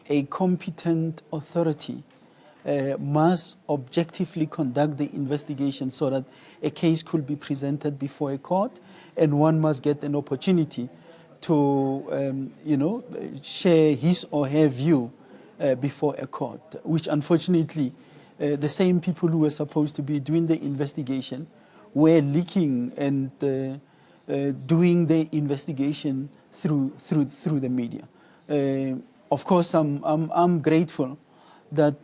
a competent authority must objectively conduct the investigation so that a case could be presented before a court, and one must get an opportunity to, share his or her view before a court, which unfortunately the same people who were supposed to be doing the investigation were leaking and doing the investigation through the media. Of course, I'm grateful that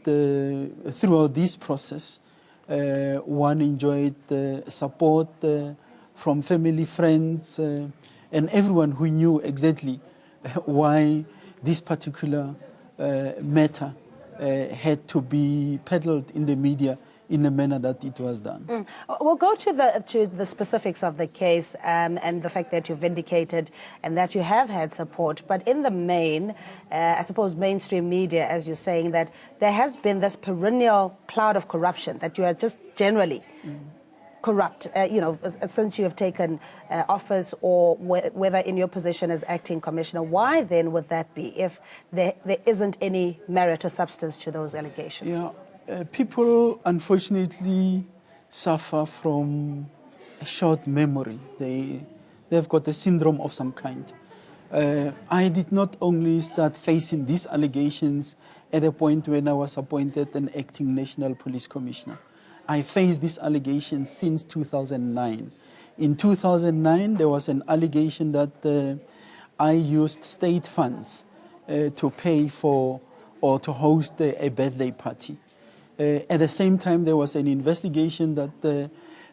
throughout this process, one enjoyed support from family, friends, and everyone who knew exactly why this particular matter had to be peddled in the media in the manner that it was done. We'll go to the specifics of the case and the fact that you've vindicated and that you have had support. But in the main, I suppose mainstream media, as you're saying, that there has been this perennial cloud of corruption, that you are just generally corrupt, since you have taken office, or whether in your position as acting commissioner. Why then would that be if there isn't any merit or substance to those allegations? Yeah. People, unfortunately, suffer from a short memory. They've got a syndrome of some kind. I did not only start facing these allegations at the point when I was appointed an acting National Police Commissioner. I faced these allegations since 2009. In 2009, there was an allegation that I used state funds to pay for or to host a birthday party. At the same time, there was an investigation that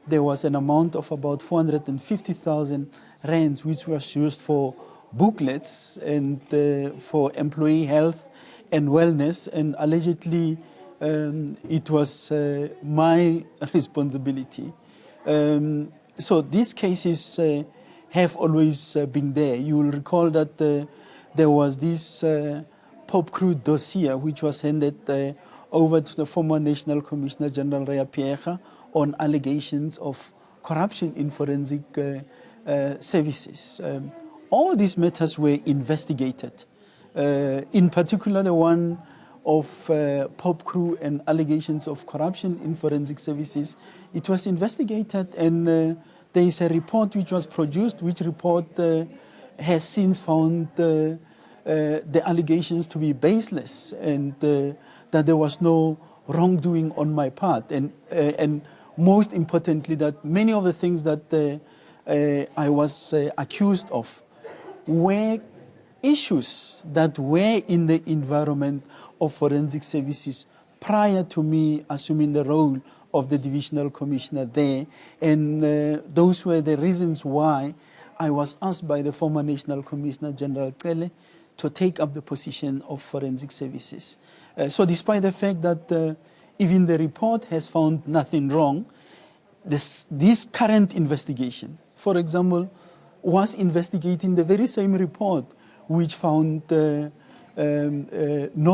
there was an amount of about 450,000 rands which was used for booklets and for employee health and wellness, and allegedly it was my responsibility. So these cases have always been there. You will recall that there was this Pop Crew dossier which was handed over to the former National Commissioner General Rea Piecha on allegations of corruption in forensic services. All these matters were investigated. In particular, the one of Pop Crew and allegations of corruption in forensic services, it was investigated, and there is a report which was produced, which report has since found the allegations to be baseless, and that there was no wrongdoing on my part, and most importantly, that many of the things that I was accused of were issues that were in the environment of forensic services prior to me assuming the role of the divisional commissioner there, and those were the reasons why I was asked by the former National Commissioner General Cele to take up the position of forensic services. So despite the fact that even the report has found nothing wrong, this current investigation, for example, was investigating the very same report which found no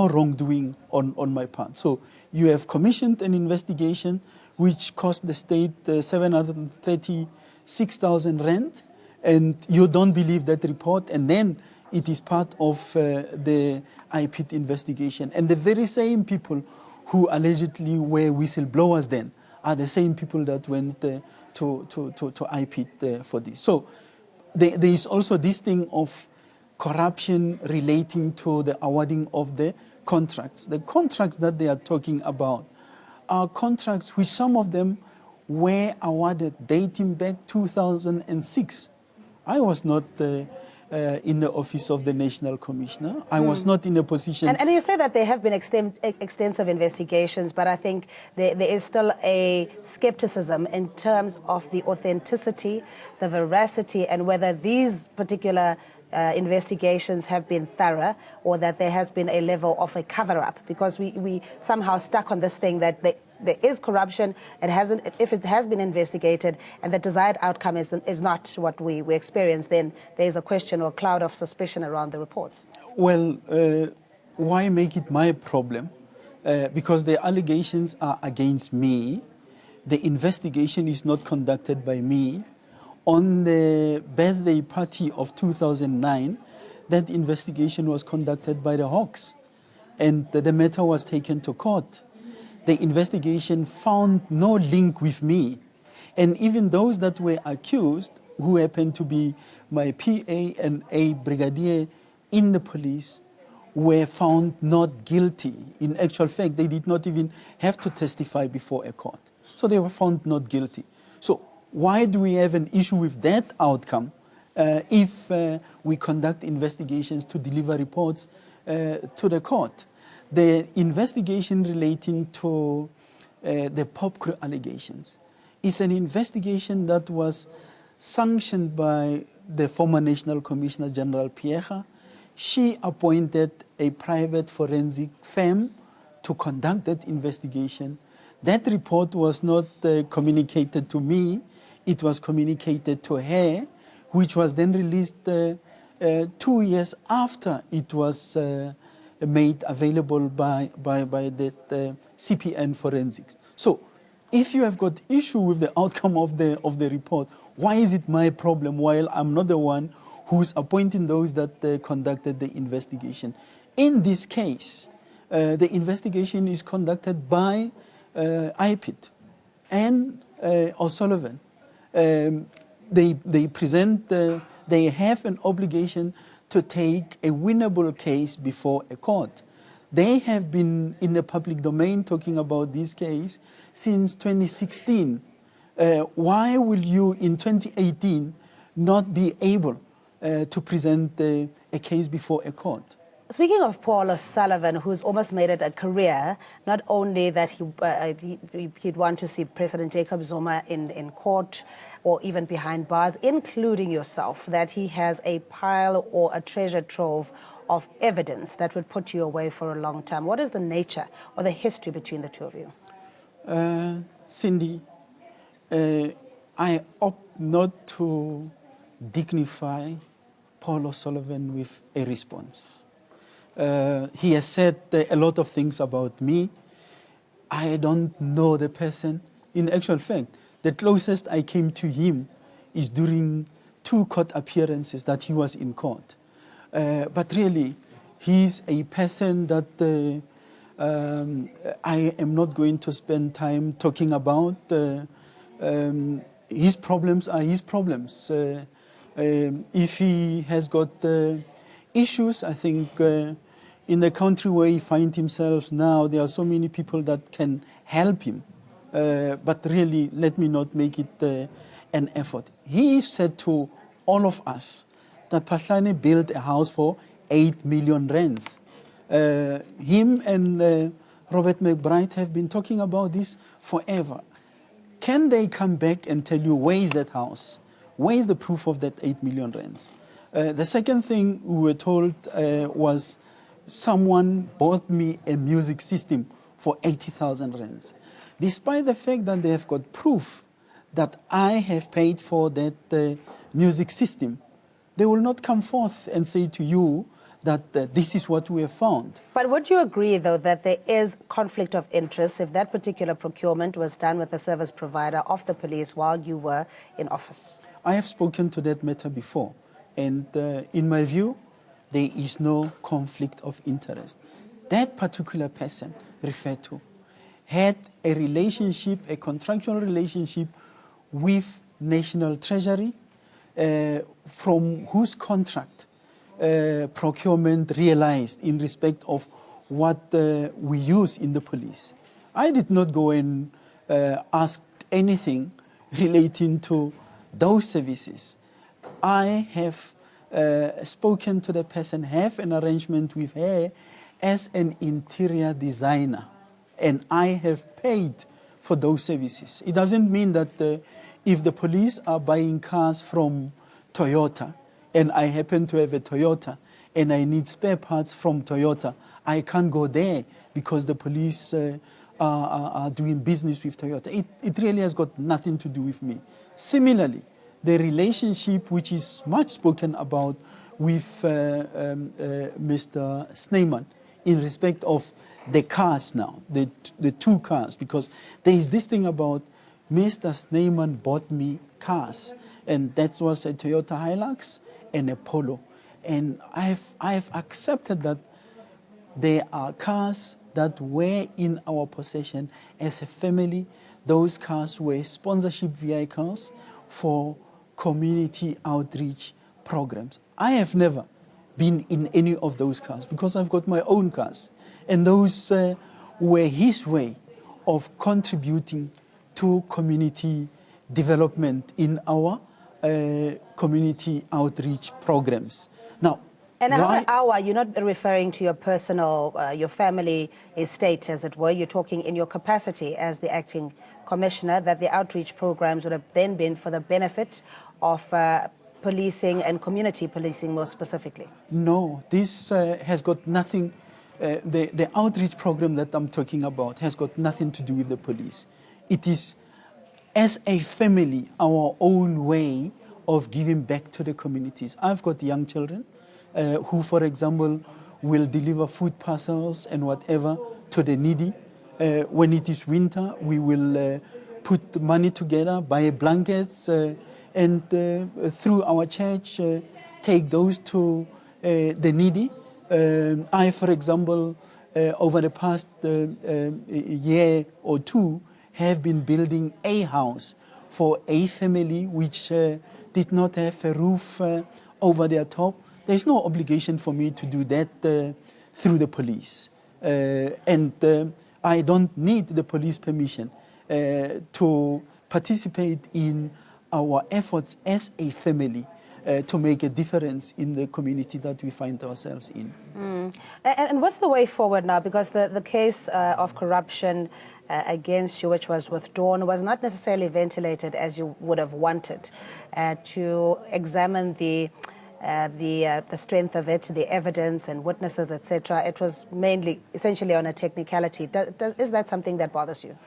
wrongdoing on my part. So you have commissioned an investigation which cost the state 736,000 rand, and you don't believe that report, and then it is part of the IPIT investigation. And the very same people who allegedly were whistleblowers then are the same people that went to IPIT for this. So there is also this thing of corruption relating to the awarding of the contracts. The contracts that they are talking about are contracts which some of them were awarded dating back 2006. I was not in the office of the National Commissioner. I was not in a position... And you say that there have been extensive investigations, but I think there is still a skepticism in terms of the authenticity, the veracity, and whether these particular investigations have been thorough, or that there has been a level of a cover-up, because we somehow stuck on this thing that there is corruption. If it has been investigated and the desired outcome is not what we experience, then there is a question or a cloud of suspicion around the reports. Well, why make it my problem? Because the allegations are against me. The investigation is not conducted by me. On the birthday party of 2009, that investigation was conducted by the Hawks. and the matter was taken to court. The investigation found no link with me. And even those that were accused, who happened to be my PA and a brigadier in the police, were found not guilty. In actual fact, they did not even have to testify before a court. So they were found not guilty. So why do we have an issue with that outcome if we conduct investigations to deliver reports to the court? The investigation relating to the pop crew allegations is an investigation that was sanctioned by the former National Commissioner General Pierre. She appointed a private forensic firm to conduct that investigation. That report was not communicated to me. It was communicated to her, which was then released 2 years after it was made available by the CPN Forensics. So if you have got issue with the outcome of the report, why is it my problem while I'm not the one who's appointing those that conducted the investigation? In this case, the investigation is conducted by IPIT and O'Sullivan. They present, they have an obligation to take a winnable case before a court. They have been in the public domain talking about this case since 2016. Why will you in 2018 not be able to present a case before a court? Speaking of Paul O'Sullivan, who's almost made it a career, not only that he'd want to see President Jacob Zuma in court or even behind bars, including yourself, that he has a pile or a treasure trove of evidence that would put you away for a long time. What is the nature or the history between the two of you? Cindy, I opt not to dignify Paul O'Sullivan with a response. He has said a lot of things about me. I don't know the person. In actual fact, the closest I came to him is during 2 court appearances that he was in court. But really, he's a person that I am not going to spend time talking about. His problems are his problems. If he has got issues, I think in the country where he finds himself now, there are so many people that can help him. But really, let me not make it an effort. He said to all of us that Phahlane built a house for 8 million rands. Him and Robert McBride have been talking about this forever. Can they come back and tell you where is that house? Where is the proof of that 8 million rands? The second thing we were told was someone bought me a music system for 80,000 rands. Despite the fact that they have got proof that I have paid for that music system, they will not come forth and say to you that this is what we have found. But would you agree, though, that there is conflict of interest if that particular procurement was done with a service provider of the police while you were in office? I have spoken to that matter before, and in my view, there is no conflict of interest. That particular person referred to had a relationship, a contractual relationship with National Treasury, from whose contract procurement realized in respect of what we use in the police. I did not go and ask anything relating to those services. I have spoken to the person, have an arrangement with her as an interior designer, and I have paid for those services. It doesn't mean that if the police are buying cars from Toyota, and I happen to have a Toyota, and I need spare parts from Toyota, I can't go there because the police are doing business with Toyota. It really has got nothing to do with me. Similarly, the relationship which is much spoken about with Mr. Snyman in respect of the cars now, the 2 cars, because there is this thing about Mr. Snyman bought me cars, and that was a Toyota Hilux and a Polo. And I have accepted that there are cars that were in our possession as a family. Those cars were sponsorship vehicles for community outreach programs. I have never been in any of those cars because I've got my own cars. And those were his way of contributing to community development in our community outreach programs. Now, and how you're not referring to your personal, your family estate, as it were. You're talking in your capacity as the acting commissioner, that the outreach programs would have then been for the benefit of policing and community policing more specifically. No, this has got nothing, the outreach program that I'm talking about has got nothing to do with the police. It is, as a family, our own way of giving back to the communities. I've got young children who, for example, will deliver food parcels and whatever to the needy. When it is winter, we will put money together, buy blankets, and through our church, take those to the needy. I, for example, over the past year or two, have been building a house for a family which did not have a roof over their top. There's no obligation for me to do that through the police. And I don't need the police permission to participate in our efforts as a family to make a difference in the community that we find ourselves in. And what's the way forward now? Because the case of corruption against you, which was withdrawn, was not necessarily ventilated as you would have wanted. To examine the strength of it, the evidence and witnesses, etc. It was mainly, essentially on a technicality. Is that something that bothers you?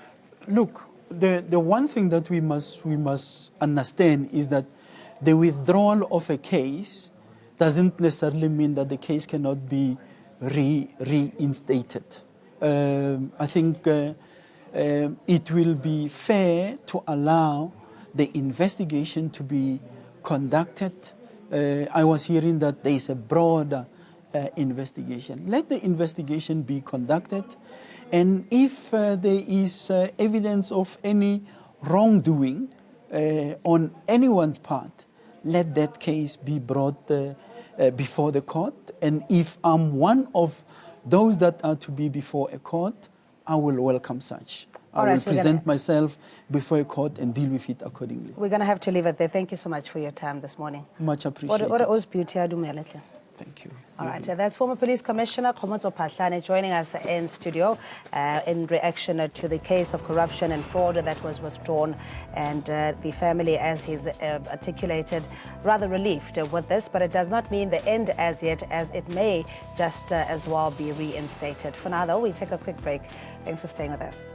Look, the one thing that we must understand is that the withdrawal of a case doesn't necessarily mean that the case cannot be reinstated. I think it will be fair to allow the investigation to be conducted. I was hearing that there is a broader investigation. Let the investigation be conducted, and if there is evidence of any wrongdoing on anyone's part, let that case be brought before the court. And if I'm one of those that are to be before a court, I will welcome such. I will present myself before a court and deal with it accordingly. We're going to have to leave it there. Thank you so much for your time this morning. Much appreciated. Thank you. All right, so that's former Police Commissioner Khomotso Phahlane joining us in studio in reaction to the case of corruption and fraud that was withdrawn. And the family, as he's articulated, rather relieved with this, but it does not mean the end as yet, as it may just as well be reinstated. For now, though, we take a quick break. Thanks for staying with us.